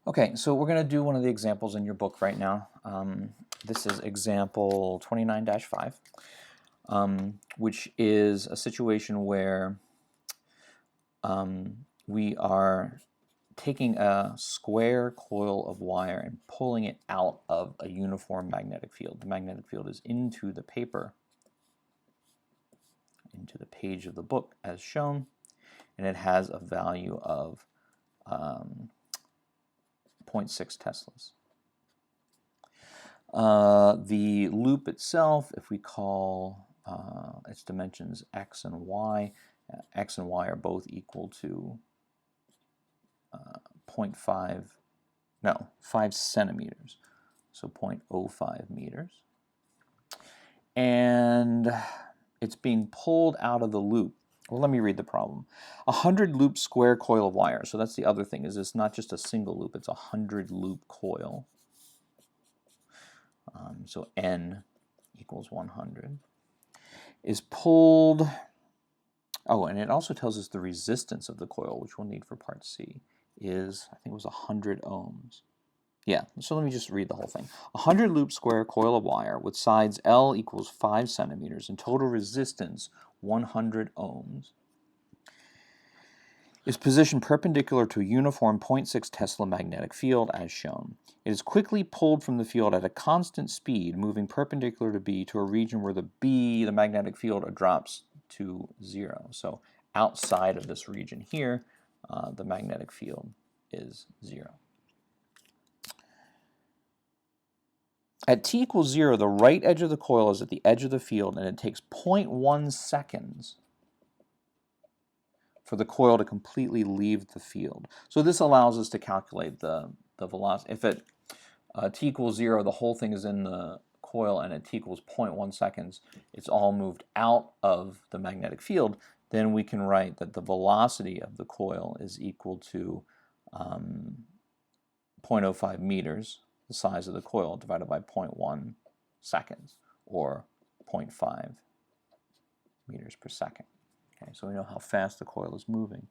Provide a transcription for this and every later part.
Okay, so we're going to do one of the examples in your book right now. This is example 29-5, which is a situation where we are taking a square coil of wire and pulling it out of a uniform magnetic field. The magnetic field is into the paper, into the page of the book as shown, and it has a value of 0.6 Teslas. The loop itself, if we call its dimensions x and y are both equal to 5 centimeters, so 0.05 meters. And it's being pulled out of the loop. Well, let me read the problem. 100 loop square coil of wire. So that's the other thing, is it's not just a single loop, it's a 100 loop coil. So N equals 100, is pulled. Oh, and it also tells us the resistance of the coil, which we'll need for part C, is, I think it was 100 ohms. Yeah, so let me just read the whole thing. 100 loop square coil of wire with sides L equals 5 centimeters and total resistance 100 ohms is positioned perpendicular to a uniform 0.6 Tesla magnetic field as shown. It is quickly pulled from the field at a constant speed, moving perpendicular to B to a region where the magnetic field, drops to 0. So outside of this region here, the magnetic field is 0. At t equals 0, the right edge of the coil is at the edge of the field, and it takes 0.1 seconds for the coil to completely leave the field. So this allows us to calculate the velocity. If at t equals 0, the whole thing is in the coil, and at t equals 0.1 seconds, it's all moved out of the magnetic field, then we can write that the velocity of the coil is equal to 0.05 meters, the size of the coil, divided by 0.1 seconds, or 0.5 meters per second. Okay, so we know how fast the coil is moving.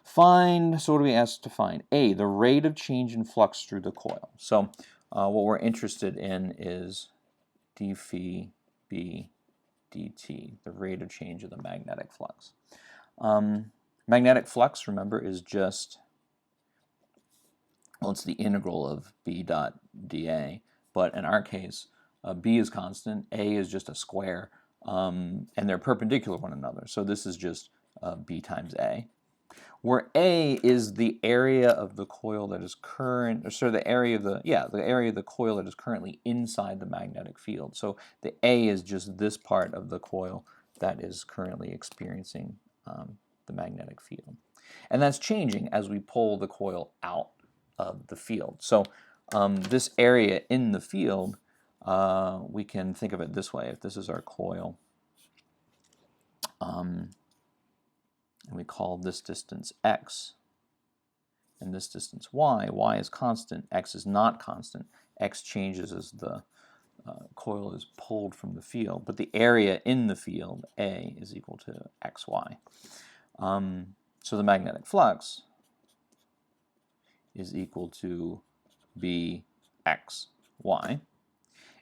Find, so what do we ask to find? A, the rate of change in flux through the coil. So what we're interested in is d phi b dt, the rate of change of the magnetic flux. Magnetic flux, remember, is just, well, it's the integral of b dot dA, but in our case, b is constant, a is just a square, and they're perpendicular to one another. So this is just b times a, where a is the area of the coil that is the area of the coil that is currently inside the magnetic field. So the a is just this part of the coil that is currently experiencing the magnetic field, and that's changing as we pull the coil out of the field. So this area in the field, we can think of it this way. If this is our coil, and we call this distance x, and this distance y is constant, x is not constant. X changes as the coil is pulled from the field, but the area in the field, A, is equal to xy. So the magnetic flux is equal to bxy,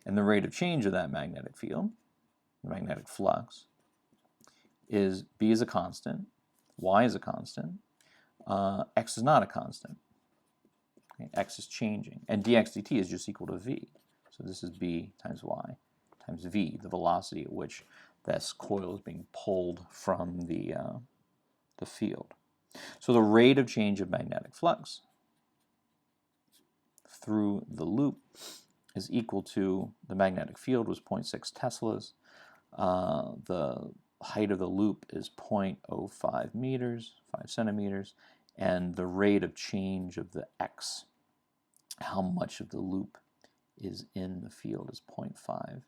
and the rate of change of that magnetic field, the magnetic flux, is b is a constant, y is a constant, x is not a constant. Okay, x is changing, and dx dt is just equal to v. So this is b times y times v, the velocity at which this coil is being pulled from the field. So the rate of change of magnetic flux through the loop is equal to, the magnetic field was 0.6 Teslas. The height of the loop is 0.05 meters, 5 centimeters, and the rate of change of the x, how much of the loop is in the field, is 0.5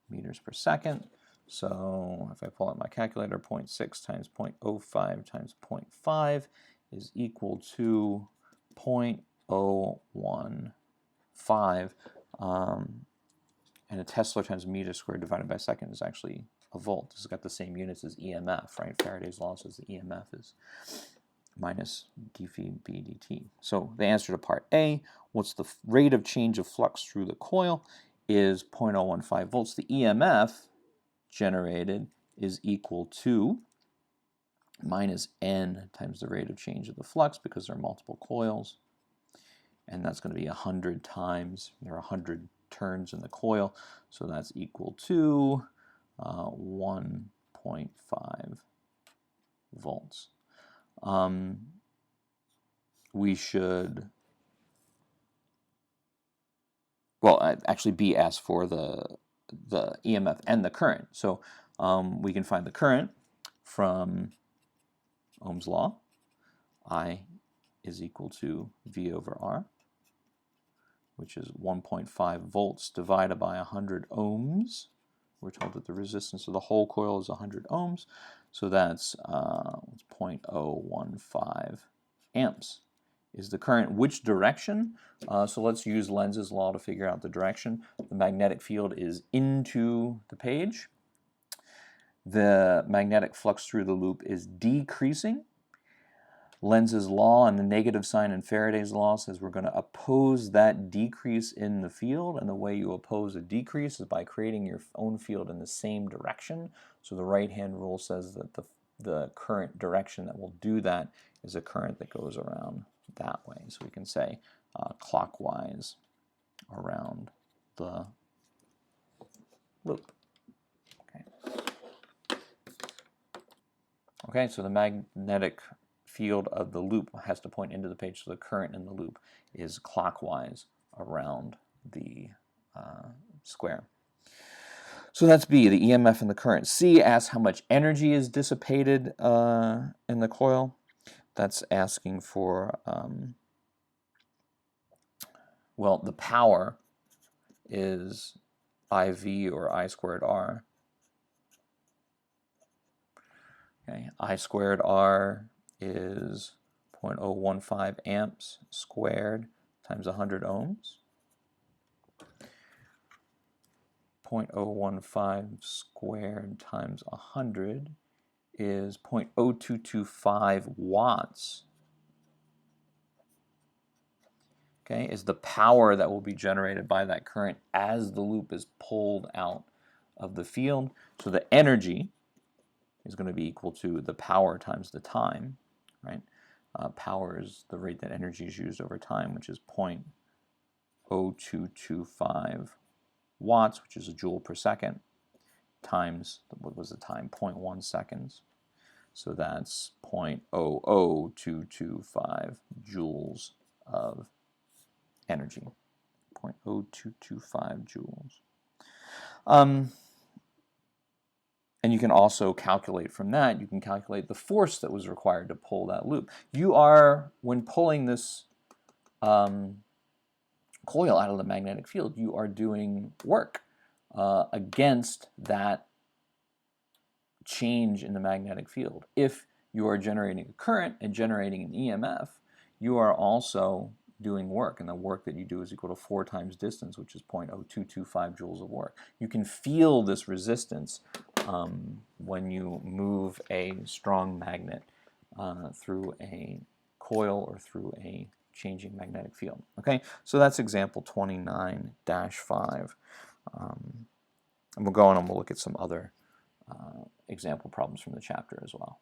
meters per second. So if I pull out my calculator, 0.6 times 0.05 times 0.5 is equal to 0.015, and a Tesla times meter squared divided by second is actually a volt. This has got the same units as EMF, right? Faraday's law says the EMF is minus d phi b dt. So the answer to part A, what's the rate of change of flux through the coil, is 0.015 volts. The EMF generated is equal to minus n times the rate of change of the flux, because there are multiple coils, and that's going to be 100 times, there are 100 turns in the coil, so that's equal to 1.5 volts. We should, well, actually B asks for the EMF and the current. So we can find the current from Ohm's law. I is equal to V over R, which is 1.5 volts divided by 100 ohms. We're told that the resistance of the whole coil is 100 ohms, so that's 0.015 amps. Is the current which direction? So let's use Lenz's law to figure out the direction. The magnetic field is into the page. The magnetic flux through the loop is decreasing. Lenz's law and the negative sign in Faraday's law says we're going to oppose that decrease in the field, and the way you oppose a decrease is by creating your own field in the same direction. So the right-hand rule says that the current direction that will do that is a current that goes around that way. So we can say clockwise around the loop. Okay, so the magnetic field of the loop has to point into the page, so the current in the loop is clockwise around the square. So that's B, the EMF and the current. C asks how much energy is dissipated in the coil. That's asking for, well, the power is IV or I squared R. Okay, I squared R is 0.015 amps squared times 100 ohms. 0.015 squared times 100 is 0.0225 watts. Okay, is the power that will be generated by that current as the loop is pulled out of the field. So the energy is going to be equal to the power times the time, right? Power is the rate that energy is used over time, which is 0.0225 watts, which is a joule per second, times, what was the time, 0.1 seconds. So that's 0.00225 joules of energy, 0.0225 joules. And you can also calculate from that, you can calculate the force that was required to pull that loop. You are, when pulling this coil out of the magnetic field, you are doing work against that change in the magnetic field. If you are generating a current and generating an EMF, you are also doing work, and the work that you do is equal to 4 times distance, which is 0.0225 joules of work. You can feel this resistance when you move a strong magnet through a coil or through a changing magnetic field. Okay, so that's example 29-5. And we'll go on and we'll look at some other example problems from the chapter as well.